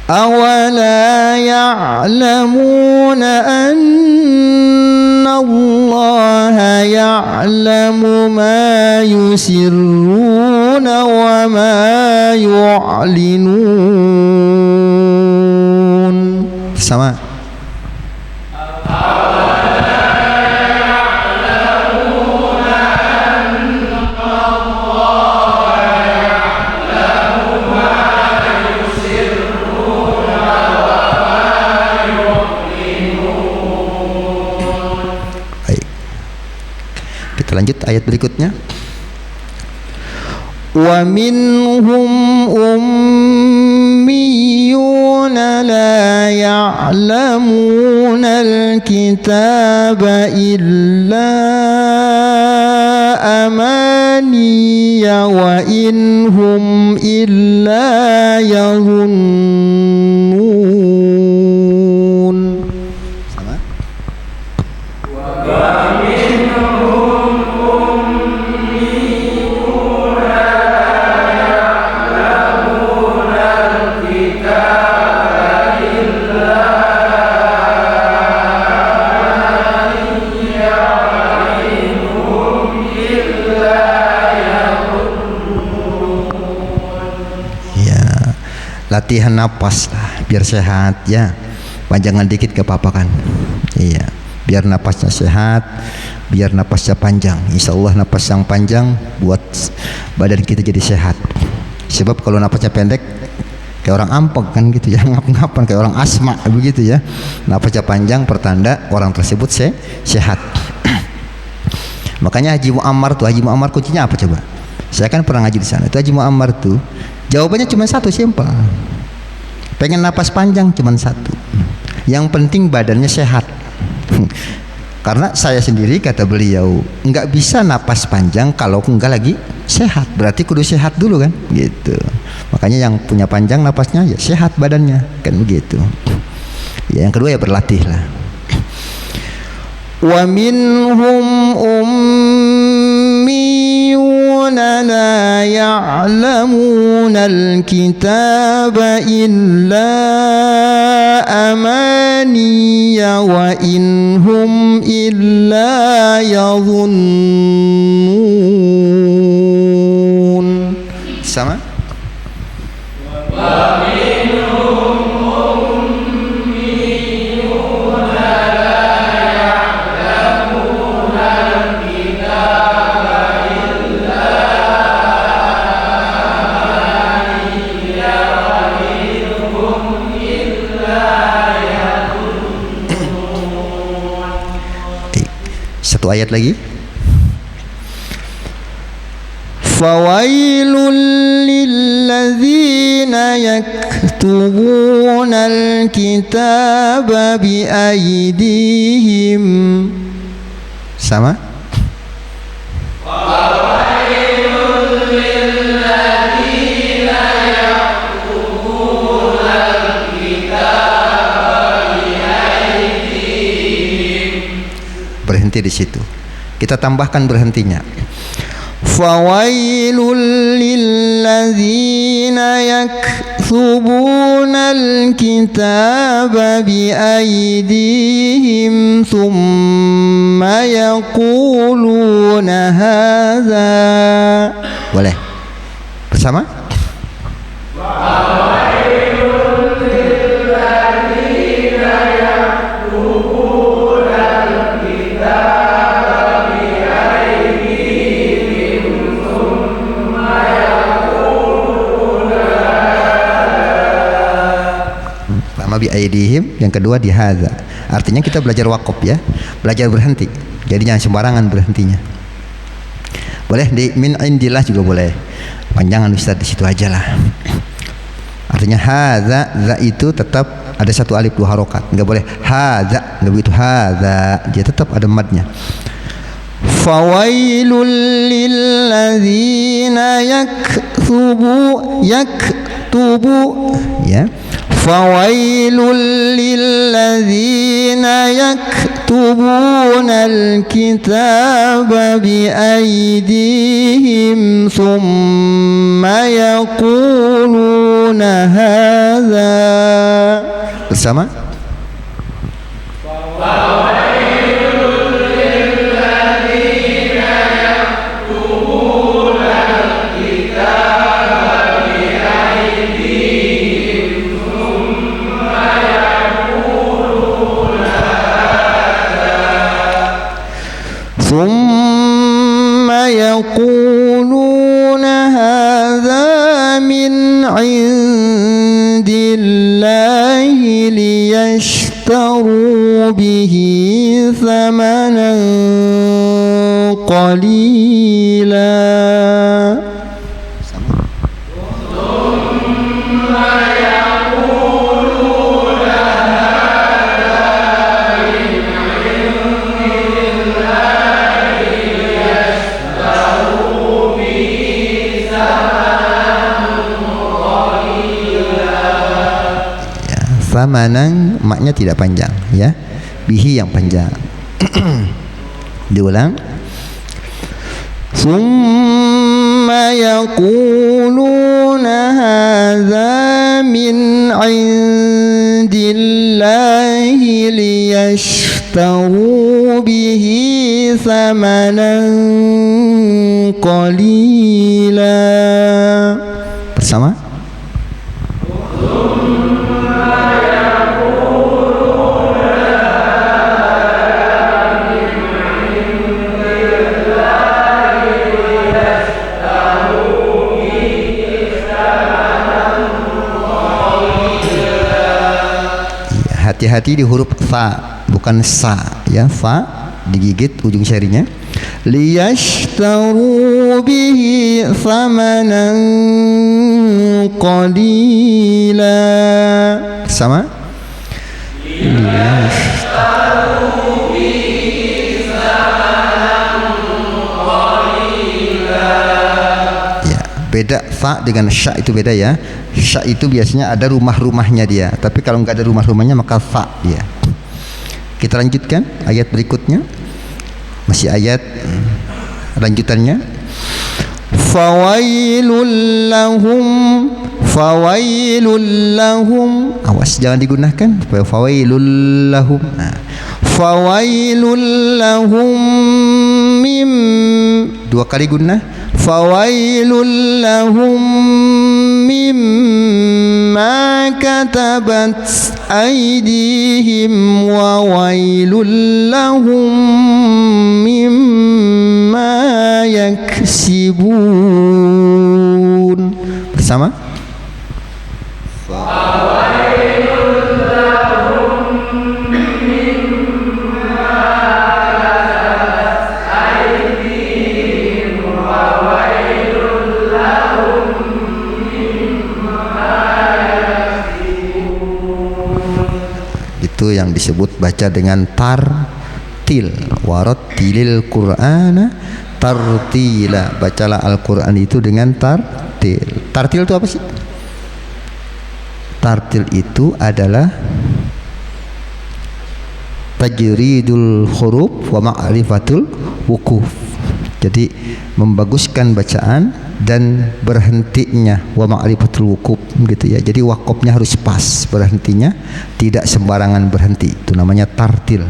Awala ya'lamuna anna Allah ya'lamu ma yusirruna wa ma yu'linun. Sama. Lanjut ayat berikutnya. Wa minhum ummiyuna la ya'lamuna al-kitaba illa amaniya wa inhum illa yazunnun. Sama. Latihan napas lah biar sehat ya, panjangan dikit gak apa-apa kan. Iya, biar napasnya sehat, biar napasnya panjang. Insya Allah napas yang panjang buat badan kita jadi sehat. Sebab kalau napasnya pendek kayak orang ampek kan gitu ya, ngap-ngapan kayak orang asma begitu ya. Napasnya panjang pertanda orang tersebut sehat. Makanya Haji Muammar tuh, Haji Muammar kuncinya apa coba? Saya kan pernah ngaji di sana. Itu Haji Muammar tuh jawabannya cuma satu, simpel. Pengen napas panjang cuma satu. Yang penting badannya sehat. Karena saya sendiri, kata beliau, nggak bisa napas panjang kalau nggak lagi sehat. Berarti kudu sehat dulu kan, gitu. Makanya yang punya panjang napasnya ya sehat badannya, kan begitu. Ya, yang kedua ya berlatih lah. Wa minhum ummiyuna la ya'lamuna al-kitaba illa amaniya wa inhum illa yadhunnun. Sama? Satu ayat lagi. Fawailul lilladzina yaktubunal kitaba biaydihim. Sama? Fawailul lilladzina yaktubunal kitaba biaydihim. Berhenti di situ. Kita tambahkan berhentinya. Fawailul lilladzina yaktubunal kitaba biaydihim thumma yaquluna hadza. Boleh? Bersama? Fawailul lilladzina yaktubunal kitaba. Bi aidihim, yang kedua di hadza. Artinya kita belajar wakaf ya, belajar berhenti. Jadi jangan sembarangan berhentinya. Boleh di min indillah juga boleh. Panjangan Ustaz di situ aja lah. Artinya hadza, za itu tetap ada satu alif dua harokat. Enggak boleh hadza, enggak begitu hadza. Dia tetap ada madnya. Fawailul lilladzina yaktubu ya. Fawailul lilladzina yaktubunal kitaba biaydihim thumma yaquluna hadza. Bersama? ثم يقولون هذا من عند الله ليشتروا به ثمنا قليلا. Samanan maknya tidak panjang ya, bihi yang panjang. Diulang. Summa yaquluna hadza min indillahi liyashtaru bihi thamanan qalila. Bersama? Hati-hati di huruf fa, bukan sa ya. Fa digigit ujung syarinya. Liyashtaru bihi thamanan qalila. Sama? Liyashtaru bihi thamanan qalila. Ya, beda fa dengan sya itu beda ya. Sya itu biasanya ada rumah-rumahnya dia, tapi kalau nggak ada rumah-rumahnya maka fa ya. Kita lanjutkan ayat berikutnya, masih ayat lanjutannya. Fawailul lahum, awas jangan digunakan fawailul lahum. Fawailul lahum mim, dua kali gunnah. Fawailul lahum mimma katabat aydihim wa wailul lahum mimma yaksibun. Bersama? Fawailul lahum mimma katabat yang disebut baca dengan tartil. Warattilil Qur'ana tartila. Bacalah Al-Qur'an itu dengan tartil. Tartil itu apa sih? Tartil itu adalah tajridul huruf wa ma'rifatul wukuf. Jadi membaguskan bacaan dan berhentinya wa ma'rifatul wukuf gitu ya. Jadi wakofnya harus pas, berhentinya tidak sembarangan berhenti. Itu namanya tartil.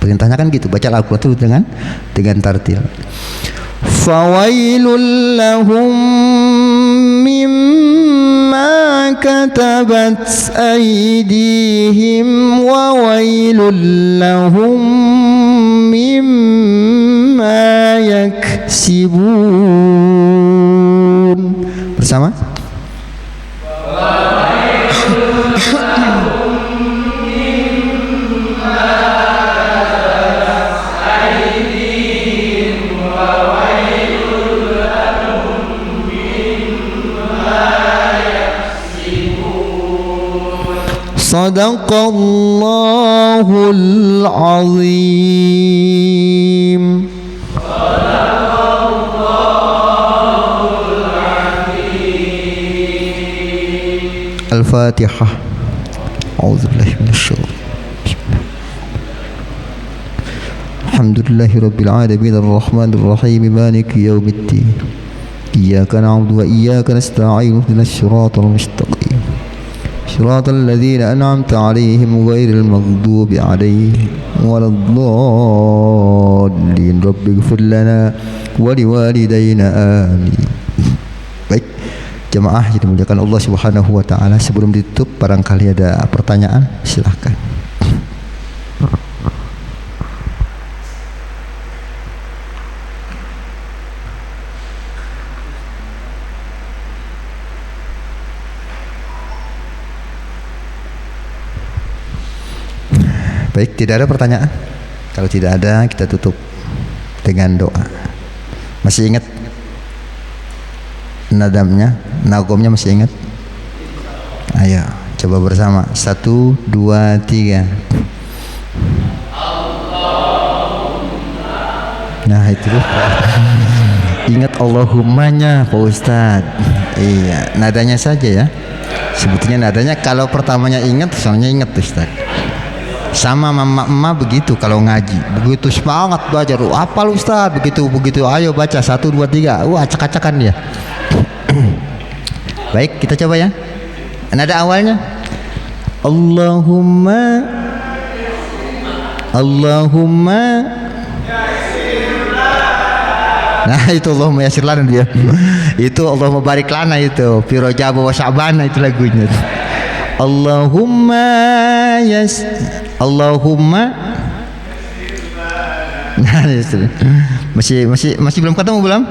Perintahnya kan gitu, baca Al-Qur'an itu dengan tartil. Fawailul lahum mimma katabat aydihim wa wailul lahum mimma yaksibun. Bersama? Sadaqallahul azim. Al-Fatihah. A'udzubillahi minasyaitonir rajim. Alhamdulillahirabbil alamin arrahmanir rahim maliki yaumiddin. Iyyaka na'budu wa iyyaka nasta'in ihdinas siratal mustaqim. Shiratal ladzina an'amta 'alaihim ghairil maghdubi 'alaihim waladdallin. Rabbighfir lana wa liwalidayna amin. Baik, jemaah yang dimuliakan Allah Subhanahu wa taala, sebelum ditutup barangkali ada pertanyaan, silakan. Baik, tidak ada pertanyaan. Kalau tidak ada, kita tutup dengan doa. Masih ingat nadamnya, nagomnya masih ingat? Ayo, coba bersama. 1, 2, 3. Nah itu ingat Allahummanya Pak Ustadz. Iya, nadanya saja ya. Sebetulnya nadanya kalau pertamanya ingat, soalnya ingat Ustadz. Sama mama begitu kalau ngaji, begitu semangat belajar, hafal Ustaz, begitu ayo baca 1, 2, 3, acak-acakan dia. Baik, kita coba ya. Nada awalnya Allahumma nah itu Allahumma yasir lana dia. Itu Allahumma barik lana itu fi Rajab wa Sya'ban, itu lagunya. Allahumma nah, masih belum ketemu belum?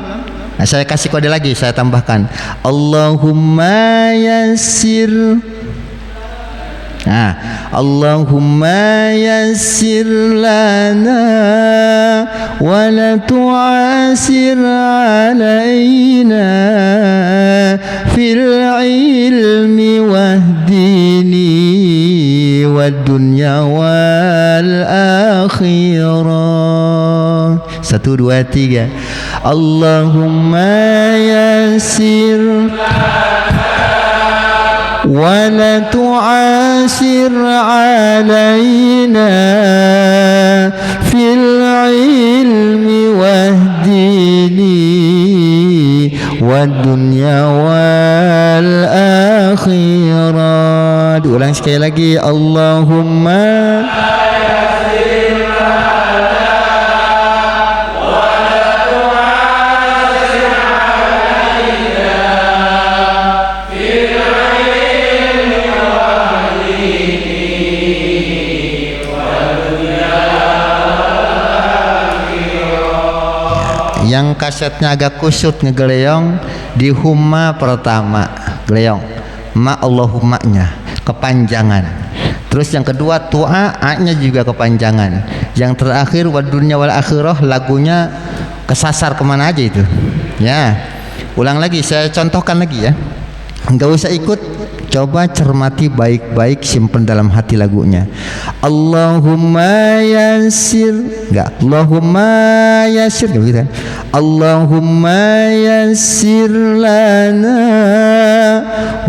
Nah, saya kasih kode lagi, saya tambahkan Allahumma yassir. Nah, Allahumma yassir lana wa la tu'asir alaina fil ilmi wahdini wad dunya wal akhirah. 1, 2, 3. Allahumma yassir wa la tu'asir alaina fil ilmi wahdini wad dunya wal akhirah. Diulang sekali lagi, Allahumma yang kasetnya agak kusut ngegeleong di humma pertama geleong ma Allahummanya kepanjangan, terus yang kedua tu'a a-nya juga kepanjangan, yang terakhir wad dunya wal akhirah lagunya kesasar kemana aja itu ya. Ulang lagi, saya contohkan lagi ya, nggak usah ikut Coba cermati baik-baik, simpen dalam hati lagunya. Allahumma yassir, enggak, Allahumma yassir gitu kan. Allahumma yassir lana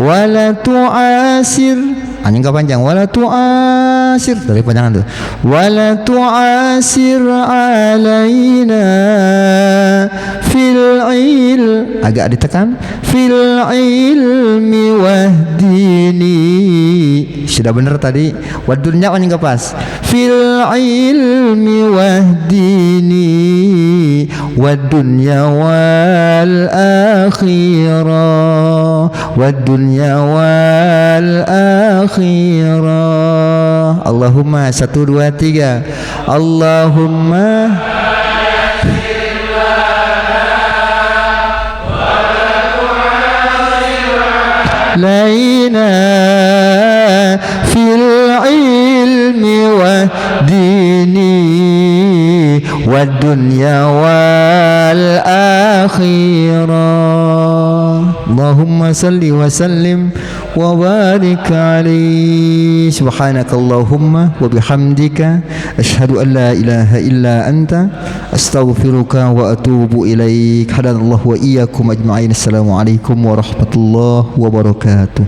wa la tu'asir. Hanya enggak panjang, wala tu'asir, dari panjangan tuh. Wala tu'asir alaina fil agak ditekan, fil ilmi wahdini. Sudah benar tadi, wadunya hanya enggak pas. Fil ilmi wahdini wadunya wal akhirah, wadunya wal akhirah. Allahumma 1 2 3. Allahumma laina fil ilmi wa dini wa dunya wal akhirah. Allahumma salli wa sallim wa barik alaihi. Subhanakallahumma wa bihamdika asyhadu an la ilaha illa anta astaghfiruka wa atubu ilaik. Hadanallahu wa iyyakum ajma'in. Assalamualaikum warahmatullahi wabarakatuh.